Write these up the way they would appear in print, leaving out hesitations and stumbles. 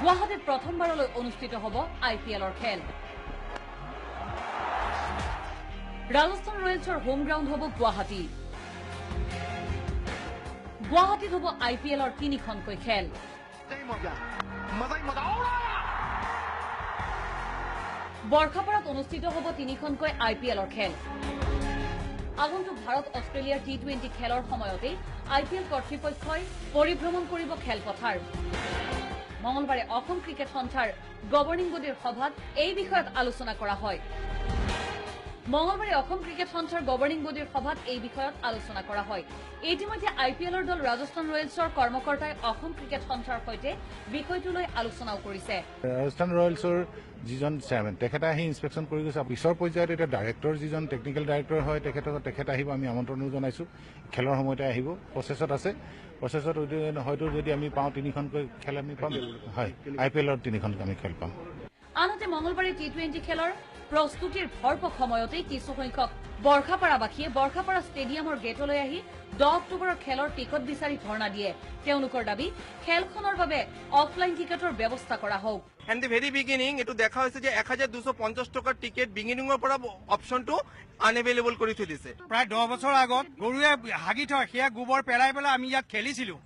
গুৱাহাটীত প্ৰথমবাৰলৈ অনুষ্ঠিত হ'ব IPLৰ খেল। ৰাজস্থান ৰয়েলছৰ হোম গ্ৰাউণ্ড হ'ব গুৱাহাটী। গুৱাহাটীত হ'ব IPLৰ 3খনকৈ খেল। বৰ্ষাপাৰাত অনুষ্ঠিত হ'ব 3খনকৈ IPLৰ খেল। আগন্তুক ভাৰত অষ্ট্ৰেলিয়াৰ T20 খেলৰ সময়তেই IPL কৰ্তৃপক্ষই পৰিভ্ৰমণ কৰিব খেলপথাৰ। মঙলবাৰে অসম ক্ৰিকেট সন্থাৰ গভৰ্ণিং বডিৰ সভাত এই বিষয়ত আলোচনা কৰা হয়। মঙলবাৰে অসম ক্ৰিকেট সন্থাৰ গভৰ্ণিং বডিৰ সভাত এই বিষয়ত আলোচনা কৰা হয়। ইতিমধ্যে IPLৰ দল ৰাজস্থান ৰয়েলছৰ কৰ্মকৰ্তাই অসম ক্ৰিকেট সন্থাৰ সৈতে বিষয়টোলৈ আলোচনাও কৰিছে। ৰাজস্থান ৰয়েলছৰ যিজন চেয়াৰমেন তেখেতে আহি ইন্সপেকশ্যন কৰি গৈছে। পিছৰ পৰ্যায়ত এতিয়া ডাইৰেক্টৰ যিজন টেকনিকেল ডাইৰেক্টৰ হয় তেখেত আহিব, আমি আমন্ত্ৰণো জনাইছোঁ। খেলৰ সময়তে আহিব, প্ৰচেছত আছে। প্ৰচেছত হয়তো যদি আমি পাওঁ 3খনকৈ খেল আমি পাম। হয়, IPLৰ 3খনকৈ আমি খেল পাম। আনহাতে মঙলবাৰে T20 খেলৰ প্ৰস্তুতিৰ ভৰপক সময়তেই কিছুসংখ্যক বৰ্ষাপাৰাবাসীয়ে বৰ্ষাপাৰা ষ্টেডিয়ামৰ গেটলৈ আহি 10 অক্টোবৰৰ খেলৰ টিকট বিচাৰি ধৰ্ণা দিয়ে। তেওঁলোকৰ দাবী, খেলখনৰ বাবে অফলাইন টিকেটৰ ব্যৱস্থা কৰা হওক। এণ্ড দি ভেৰি বিগিনিং এইটো দেখা হৈছে যে 1250 টকাৰ টিকেট বিগিনিঙৰ পৰা অপশ্যনটো আনএভেইলেবল কৰি থৈ দিছে। প্ৰায় 10 বছৰ আগত গৰুৱে হাগি থয়, সেয়া গোবৰ পেলাই পেলাই আমি ইয়াত খেলিছিলো।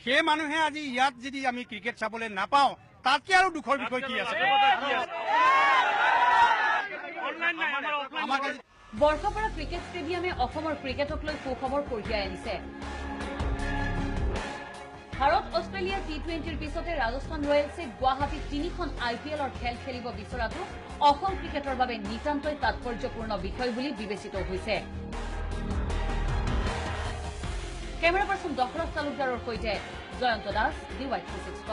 সেই মানুহে আজি ইয়াত যদি আমি ক্ৰিকেট চাবলৈ নাপাওঁ, তাতকে আৰু দুখৰ বিষয় কি আছে? বৰ্ষাপাৰা ক্ৰিকেট ষ্টেডিয়ামে অসমৰ ক্ৰিকেটক লৈ সুখবৰ কঢ়িয়াই আনিছে। ভাৰত অষ্ট্ৰেলিয়াৰ T20ৰ পিছতে ৰাজস্থান ৰয়েলছে গুৱাহাটীত 3খন IPLৰ খেল খেলিব বিচৰাটো অসম ক্ৰিকেটৰ বাবে নিতান্তই তাৎপৰ্যপূৰ্ণ বিষয় বুলি বিবেচিত হৈছে। কেমেৰা পাৰ্চন দশৰথ তালুকদাৰৰ সৈতে জয়ন্ত দাস, DY365।